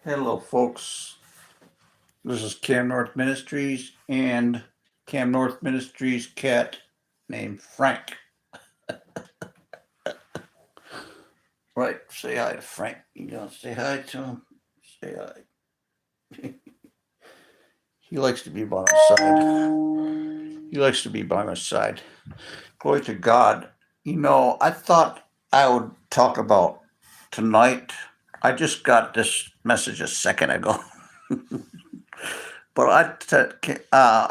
Hello, folks. This is Cam North Ministries and Cam North Ministries cat named Frank. Right, say hi to Frank. You gonna say hi to him? Say hi. He likes to be by my side. He likes to be by my side. Glory to God. I thought I would talk about tonight. I just got this message a second ago. But I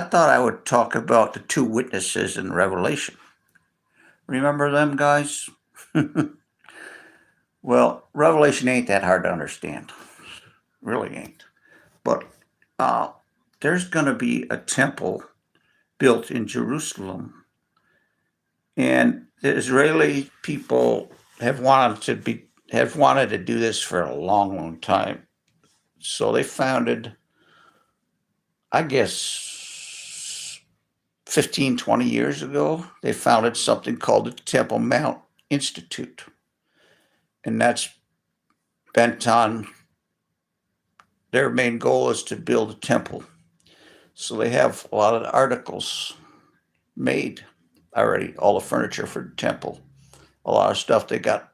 thought I would talk about the two witnesses in Revelation. Remember them guys? Well, Revelation ain't that hard to understand. Really ain't. But uh, there's going to be a temple built in Jerusalem, and the Israeli people have wanted to do this for a long, long time. So they founded, I guess, 15, 20 years ago, they founded something called the Temple Mount Institute. And that's bent on their main goal is to build a temple. So they have a lot of the articles made already, all the furniture for the temple, a lot of stuff. They got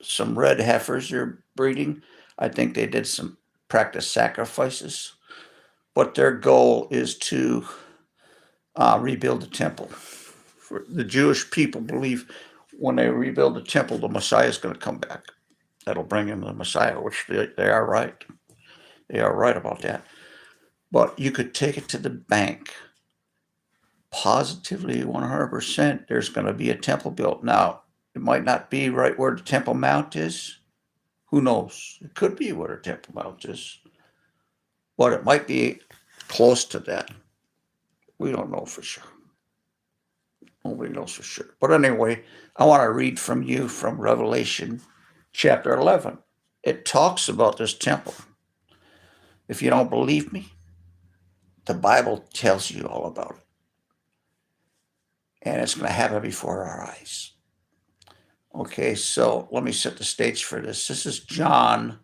some red heifers they're breeding. I think they did some practice sacrifices. But their goal is to rebuild the temple. For the Jewish people believe when they rebuild the temple, the Messiah is going to come back. That'll bring in the Messiah, which they are right. They are right about that. But you could take it to the bank. Positively, 100%, there's going to be a temple built. Now, it might not be right where the Temple Mount is. Who knows? It could be where the Temple Mount is. But it might be close to that. We don't know for sure. Nobody knows for sure. But anyway, I want to read from you from Revelation chapter 11. It talks about this temple. If you don't believe me, the Bible tells you all about it. And it's going to happen before our eyes. Okay, so let me set the stage for this. This is John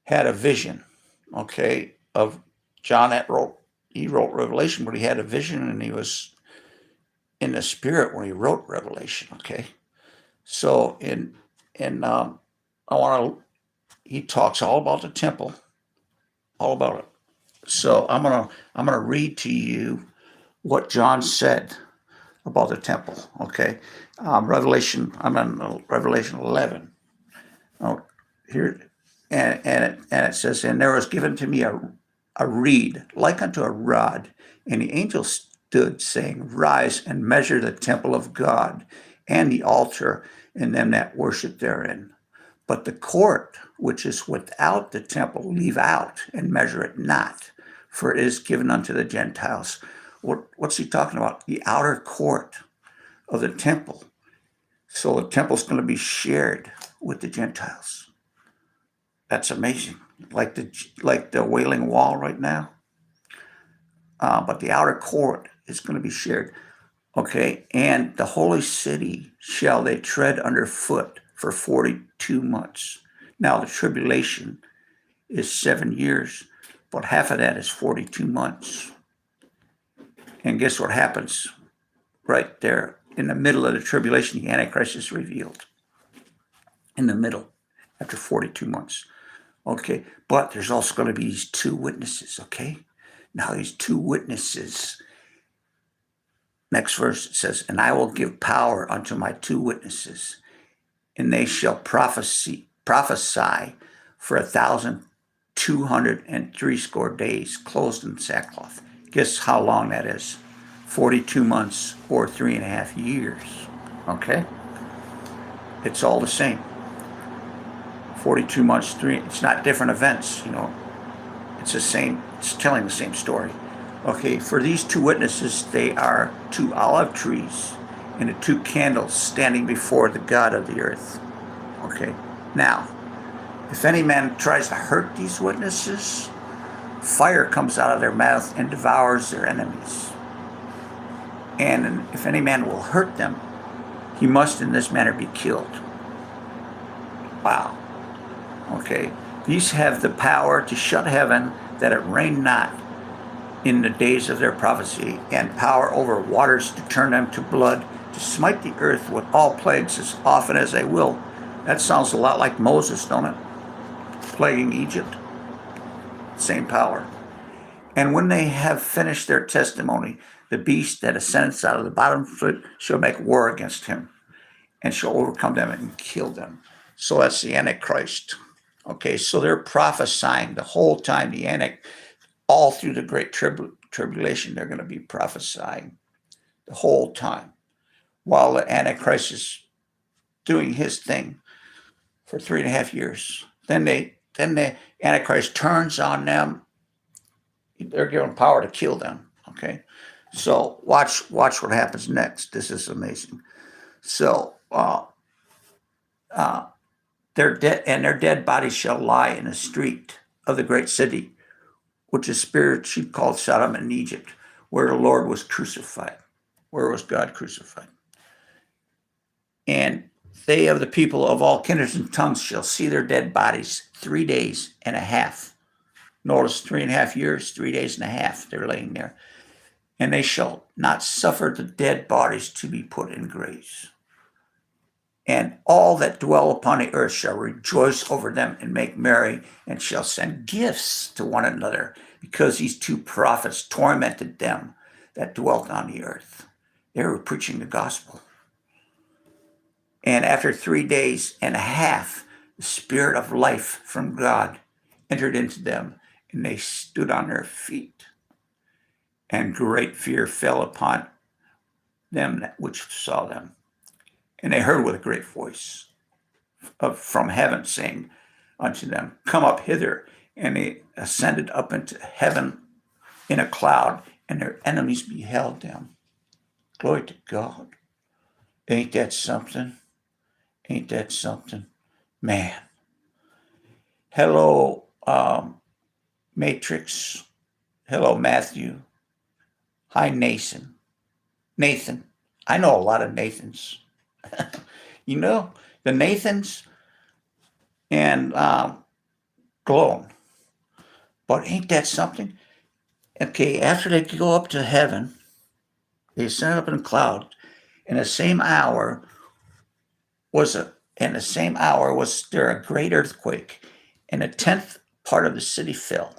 had a vision, okay, of John that wrote Revelation, but he had a vision and he was in the spirit when he wrote Revelation, okay? So he talks all about the temple, all about it. So I'm gonna read to you what John said about the temple. Okay, Revelation. I'm in Revelation 11. Oh, here, and it says, and there was given to me a reed like unto a rod, and the angel stood, saying, Rise and measure the temple of God, and the altar, and them that worship therein. But the court which is without the temple leave out, and measure it not, for it is given unto the Gentiles. What's he talking about? The outer court of the temple. So the temple's going to be shared with the Gentiles. That's amazing. Like the Wailing Wall right now. But the outer court is going to be shared. Okay, and the holy city shall they tread underfoot for 42 months. Now the tribulation is 7 years, but half of that is 42 months. And guess what happens? Right there, in the middle of the tribulation, the Antichrist is revealed. In the middle, after 42 months. Okay, but there's also going to be these two witnesses, okay? Now these two witnesses, next verse it says, and I will give power unto my two witnesses, and they shall prophesy for 1,260 days, clothed in sackcloth. Guess how long that is? 42 months or 3.5 years. Okay? It's all the same. 42 months, it's not different events, It's the same, it's telling the same story. Okay, for these two witnesses, they are two olive trees and the two candles standing before the God of the earth. Okay, now, if any man tries to hurt these witnesses, fire comes out of their mouth and devours their enemies. And if any man will hurt them, he must in this manner be killed. Wow. Okay. These have the power to shut heaven that it rain not in the days of their prophecy, and power over waters to turn them to blood, to smite the earth with all plagues as often as they will. That sounds a lot like Moses, don't it? Plaguing Egypt. Same power. And when they have finished their testimony, the beast that ascends out of the bottom foot shall make war against him, and shall overcome them and kill them. So that's the Antichrist. Okay, so they're prophesying the whole time, all through the great tribulation, they're going to be prophesying the whole time while the Antichrist is doing his thing for 3.5 years. Then the Antichrist turns on them. They're given power to kill them. Okay, so watch what happens next. This is amazing. So their dead and their dead bodies shall lie in the street of the great city, which is spiritually called Sodom and Egypt, where the Lord was crucified. Where was God crucified? And they of the people of all kindreds and tongues shall see their dead bodies 3 days and a half. Notice 3.5 years, 3 days and a half, they're laying there. And they shall not suffer the dead bodies to be put in graves. And all that dwell upon the earth shall rejoice over them and make merry, and shall send gifts to one another, because these two prophets tormented them that dwelt on the earth. They were preaching the gospel. And after 3 days and a half, the spirit of life from God entered into them, and they stood on their feet. And great fear fell upon them which saw them. And they heard with a great voice from heaven, saying unto them, Come up hither. And they ascended up into heaven in a cloud, and their enemies beheld them. Glory to God. Ain't that something? Ain't that something? Man. Hello, Matrix. Hello, Matthew. Hi, Nathan. Nathan. I know a lot of Nathans. You know, the Nathans and Glone. But ain't that something? Okay, after they go up to heaven, they ascend up in a cloud. In the same hour was there a great earthquake, and a tenth part of the city fell.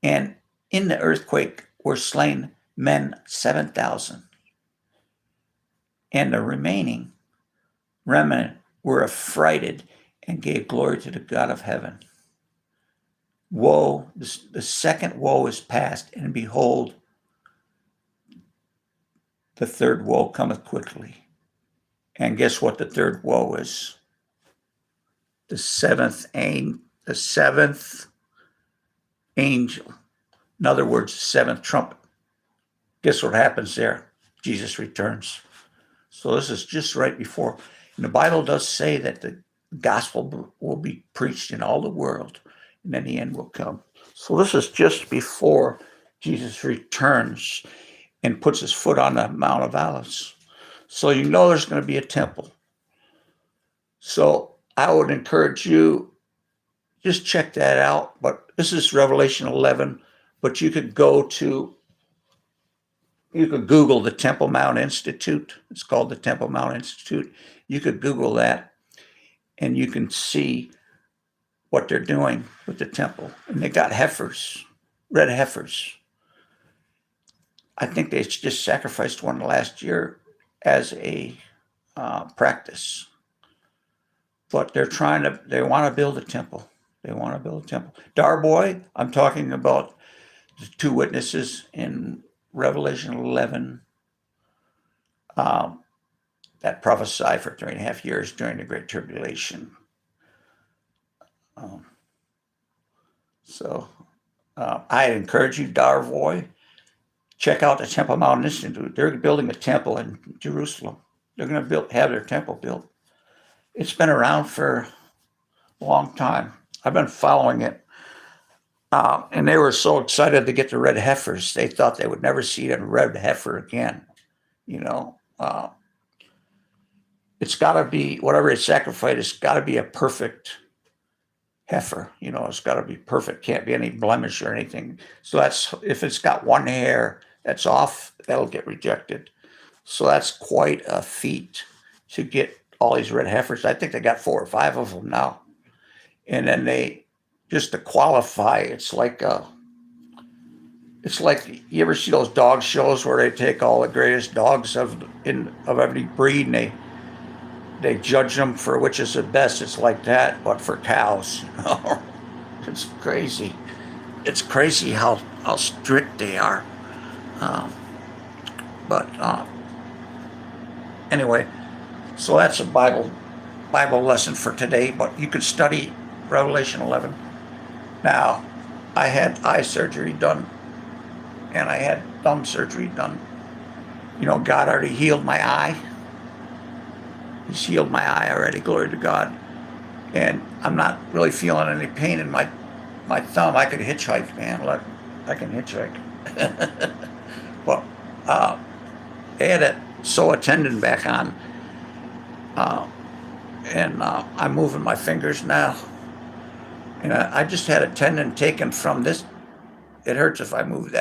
And in the earthquake were slain men 7,000. And the remaining remnant were affrighted and gave glory to the God of heaven. Woe, the second woe is past, and behold, the third woe cometh quickly. And guess what the third woe is? The seventh angel. In other words, the seventh trumpet. Guess what happens there? Jesus returns. So this is just right before. And the Bible does say that the gospel will be preached in all the world, and then the end will come. So this is just before Jesus returns and puts his foot on the Mount of Olives. So you know there's going to be a temple. So I would encourage you, just check that out. But this is Revelation 11. But you could Google the Temple Mount Institute. It's called the Temple Mount Institute. You could Google that, and you can see what they're doing with the temple. And they got heifers, red heifers. I think they just sacrificed one last year as a practice. But they want to build a temple. They want to build a temple. Darboy, I'm talking about the two witnesses in Revelation 11 that prophesy for 3.5 years during the Great Tribulation. I encourage you, Darboy, check out the Temple Mount Institute. They're building a temple in Jerusalem. They're going to have their temple built. It's been around for a long time. I've been following it. And they were so excited to get the red heifers. They thought they would never see a red heifer again. It's got to be, whatever it's sacrificed, it's got to be a perfect heifer. It's got to be perfect. Can't be any blemish or anything. So that's if it's got one hair that's off, that'll get rejected. So that's quite a feat to get all these red heifers. I think they got 4 or 5 of them now. And then they just to qualify, it's like you ever see those dog shows where they take all the greatest dogs of every breed and they judge them for which is the best. It's like that, but for cows. It's crazy. It's crazy how strict they are. Um, but anyway, so that's a Bible lesson for today. But you could study Revelation 11. Now, I had eye surgery done, and I had thumb surgery done. God already healed my eye. He's healed my eye already. Glory to God. And I'm not really feeling any pain in my thumb. I could hitchhike, man. Look, I can hitchhike. Well, they had to sew a tendon back on, uh, and I'm moving my fingers now. And I just had a tendon taken from this. It hurts if I move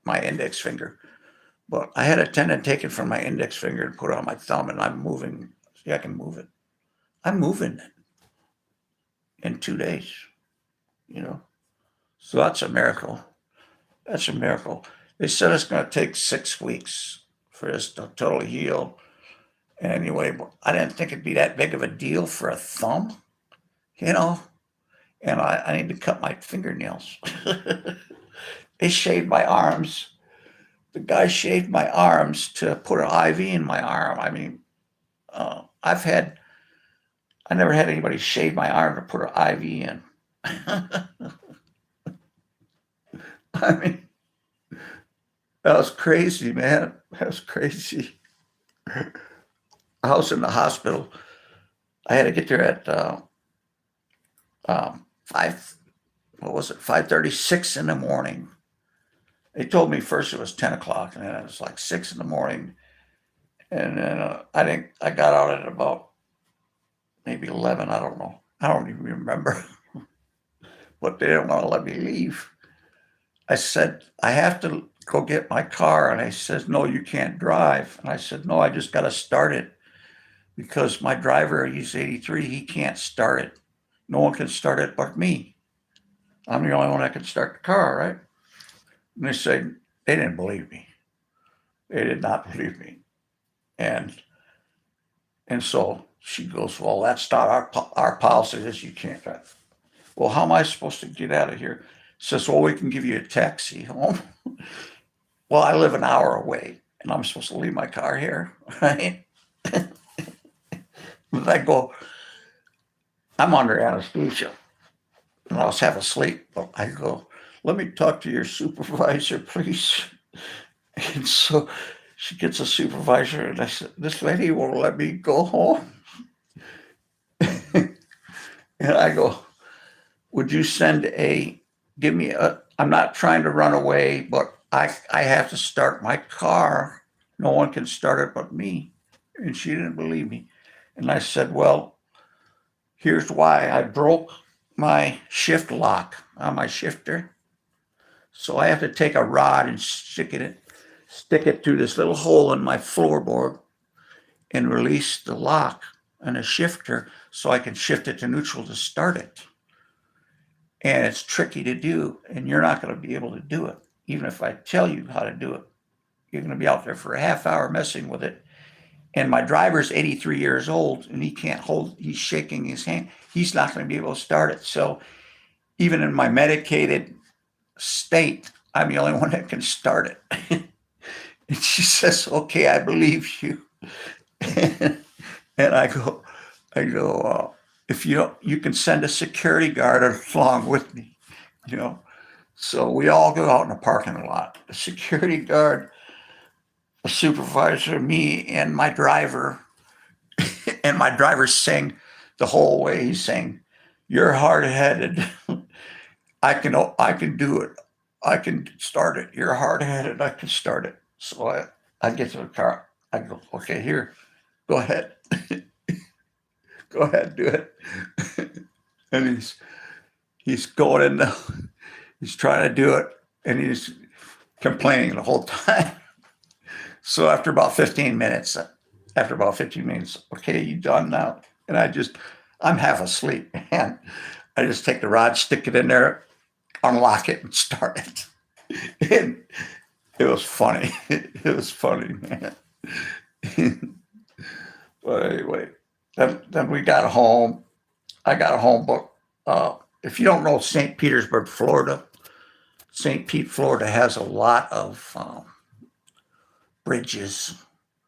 my index finger. But I had a tendon taken from my index finger and put on my thumb, and I'm moving. See, I can move it. I'm moving it in 2 days. So that's a miracle. That's a miracle. They said it's going to take 6 weeks for this to totally heal. Anyway, I didn't think it'd be that big of a deal for a thumb, you know. And I need to cut my fingernails. They shaved my arms. The guy shaved my arms to put an IV in my arm. I mean, I never had anybody shave my arm to put an IV in. I mean, that was crazy, man. That was crazy. I was in the hospital. I had to get there at 5. What was it? 5:36 in the morning. They told me first it was 10 o'clock, and then it was like 6 in the morning. And then I got out at about maybe 11. I don't know. I don't even remember. But they didn't want to let me leave. I said, I have to go get my car. And they said, no, you can't drive. And I said, no, I just got to start it because my driver, he's 83, he can't start it. No one can start it but me. I'm the only one that can start the car, right? And they said, they didn't believe me. They did not believe me. And so she goes, well, that's not our policy. Is you can't drive. Well, how am I supposed to get out of here? Says, well, we can give you a taxi home. Well, I live an hour away, and I'm supposed to leave my car here, right? But I go, I'm under anesthesia, and I was half asleep. But I go, let me talk to your supervisor, please. And so she gets a supervisor, and I said, this lady won't let me go home. And I go, would you I'm not trying to run away, but I have to start my car. No one can start it but me. And she didn't believe me. And I said, well, here's why. I broke my shift lock on my shifter. So I have to take a rod and stick it through this little hole in my floorboard and release the lock on a shifter so I can shift it to neutral to start it. And it's tricky to do, and you're not going to be able to do it. Even if I tell you how to do it, you're going to be out there for a half hour messing with it. And my driver's 83 years old, and he's shaking his hand. He's not going to be able to start it. So even in my medicated state, I'm the only one that can start it. And she says, okay, I believe you. And I go, if you don't, you can send a security guard along with me, So we all go out in the parking lot. The security guard, the supervisor, me, and my driver. And my driver's saying the whole way, he's saying, you're hard-headed. I can do it. I can start it. You're hard-headed. I can start it. So I get to the car. I go, okay, here, go ahead. Go ahead, do it. And He's going in the, he's trying to do it, and he's complaining the whole time. So after about 15 minutes, okay, you done now? And I'm half asleep, and I just take the rod, stick it in there, unlock it, and start it. And it was funny. It was funny, man. But anyway, then we got home. I got home, but if you don't know St. Petersburg, Florida, St. Pete, Florida has a lot of bridges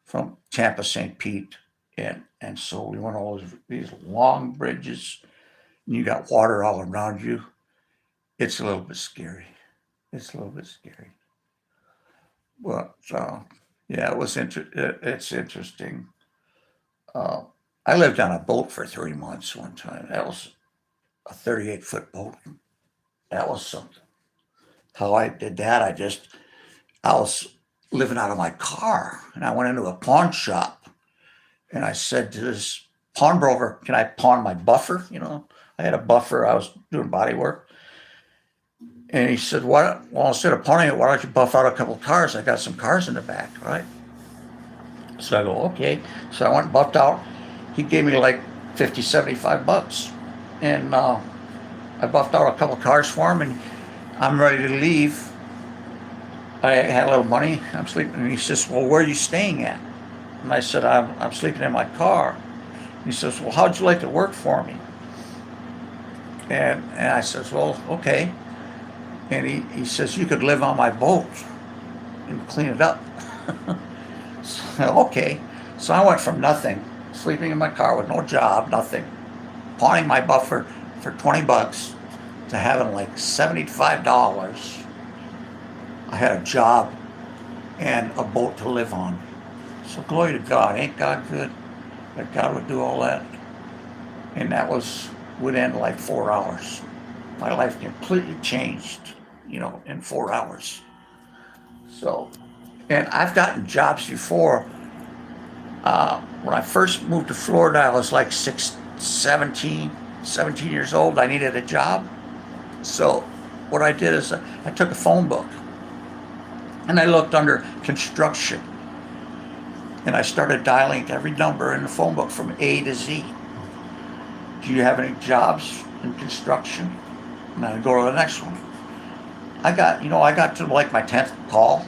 from Tampa, St. Pete, and so we went all these long bridges. And you got water all around you. It's a little bit scary. It's a little bit scary, but yeah, it's interesting. Uh, I lived on a boat for 3 months one time. That was a 38-foot boat. That was something. How I did that, I was living out of my car, and I went into a pawn shop, and I said to this pawnbroker, "Can I pawn my buffer?" I had a buffer. I was doing body work, and he said, "What? Well, instead of pawning it, why don't you buff out a couple of cars? I got some cars in the back, right?" So I go, "Okay." So I went and buffed out. He gave me like 50, $75, and I buffed out a couple of cars for him, and I'm ready to leave. I had a little money. I'm sleeping, and he says, "Well, where are you staying at?" And I said, "I'm sleeping in my car." He says, "Well, how'd you like to work for me?" And I says, "Well, okay." And he says, "You could live on my boat and clean it up." So, okay. So I went from nothing, sleeping in my car with no job, nothing, pawning my buffer for $20 to having like $75. I had a job and a boat to live on. So glory to God. Ain't God good that God would do all that? And that was within like 4 hours. My life completely changed, in 4 hours. So, and I've gotten jobs before. When I first moved to Florida, I was like 17 years old. I needed a job. So what I did is I took a phone book and I looked under construction, and I started dialing every number in the phone book from A to Z. Do you have any jobs in construction? And I go to the next one. I got to like my 10th call,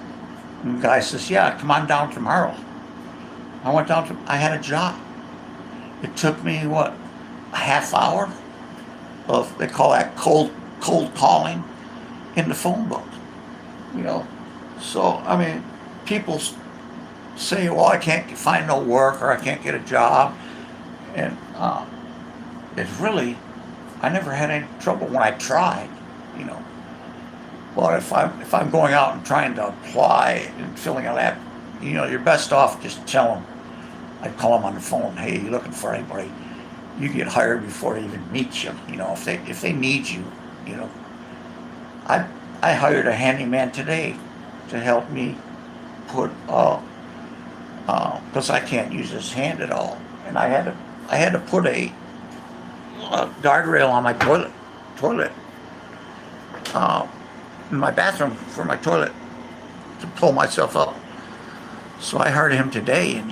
and the guy says, "Yeah, come on down tomorrow." I went down I had a job. It took me, a half hour they call that cold calling in the phone book, you know. So, I mean, people say, "Well, I can't find no work, or I can't get a job." And it's really, I never had any trouble when I tried, you know. But if I'm going out and trying to apply and filling out that, you're best off just tell them. I call them on the phone. "Hey, you looking for anybody?" You get hired before they even meet you. If they need you, you know. I hired a handyman today to help me put because I can't use this hand at all, and I had to put a guardrail on my toilet in my bathroom for my toilet to pull myself up. So I hired him today, and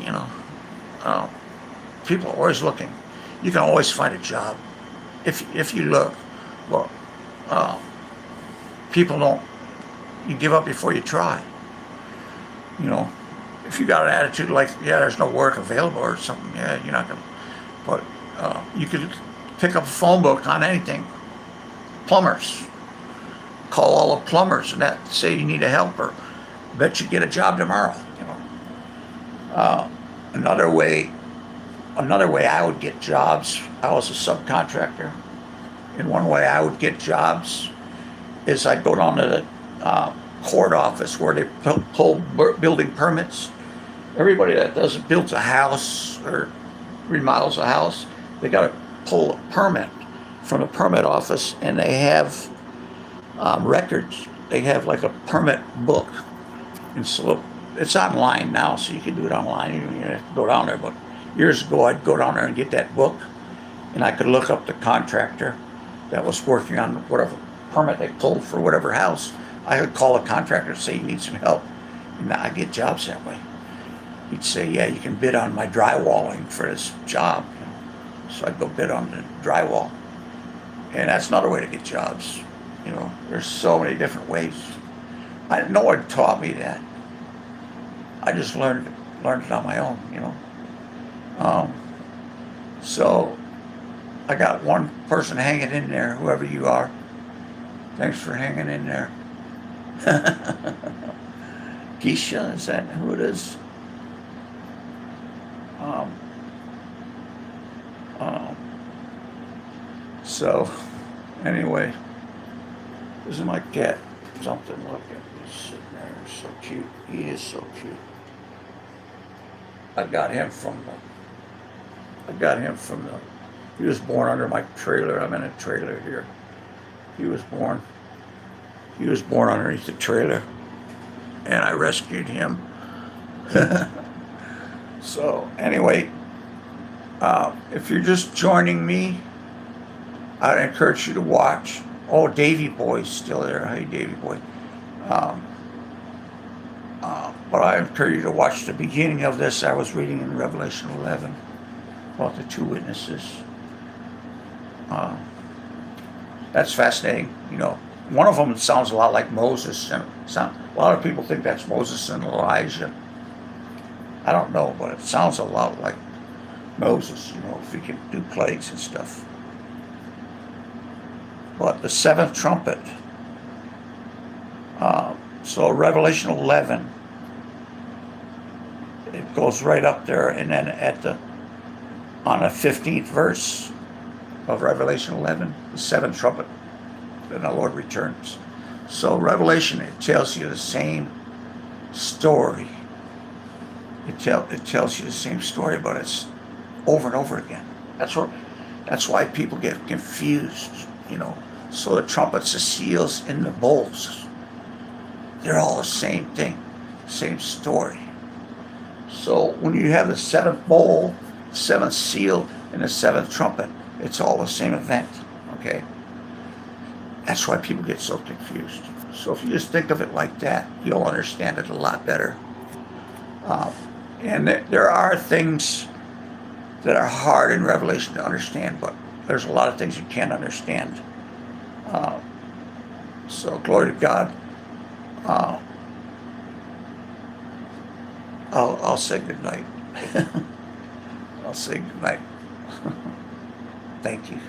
people are always looking. You can always find a job if you look. Well, people don't. You give up before you try. If you got an attitude like, "Yeah, there's no work available," or something, yeah, you're not gonna. But you could pick up a phone book on anything. Plumbers. Call all the plumbers and say you need a helper. Bet you get a job tomorrow. Another way I would get jobs. I was a subcontractor, and one way I would get jobs is I'd go down to the court office where they pull building permits. Everybody that builds a house or remodels a house, they got to pull a permit from the permit office, and they have records. They have like a permit book, and so it's online now, so you can do it online. You don't have to go down there. But years ago, I'd go down there and get that book, and I could look up the contractor, that was working on whatever permit they pulled for whatever house, I would call a contractor and say, you need some help. And I get jobs that way. He'd say, yeah, you can bid on my drywalling for this job. So I'd go bid on the drywall. And that's another way to get jobs. There's so many different ways. No one taught me that. I just learned it on my own. Um, so I got one person hanging in there, whoever you are. Thanks for hanging in there. Keisha, is that who it is? Um, um, so, anyway, this is my cat. Something. Look at him sitting there. So cute. He is so cute. I got him from the. He was born under my trailer. I'm in a trailer here. He was born underneath the trailer, and I rescued him. So anyway, if you're just joining me, I'd encourage you to watch. Oh, Davy Boy's still there. Hey, Davy Boy. But I encourage you to watch the beginning of this. I was reading in Revelation 11 about the two witnesses. That's fascinating. One of them sounds a lot like Moses, and a lot of people think that's Moses and Elijah. I don't know, but it sounds a lot like Moses, if he can do plagues and stuff. But the seventh trumpet, so Revelation 11, it goes right up there, and then on the 15th verse of Revelation 11, the seventh trumpet, then the Lord returns. So Revelation, it tells you the same story. It tells you the same story, but it's over and over again. That's why people get confused, So the trumpets, the seals, and the bowls, they're all the same thing, same story. So when you have the seventh bowl, seventh seal, and the seventh trumpet, it's all the same event, okay? That's why people get so confused. So if you just think of it like that, you'll understand it a lot better. And there are things that are hard in Revelation to understand, but there's a lot of things you can't understand. So glory to God. I'll say good night. I'll say good night. Thank you.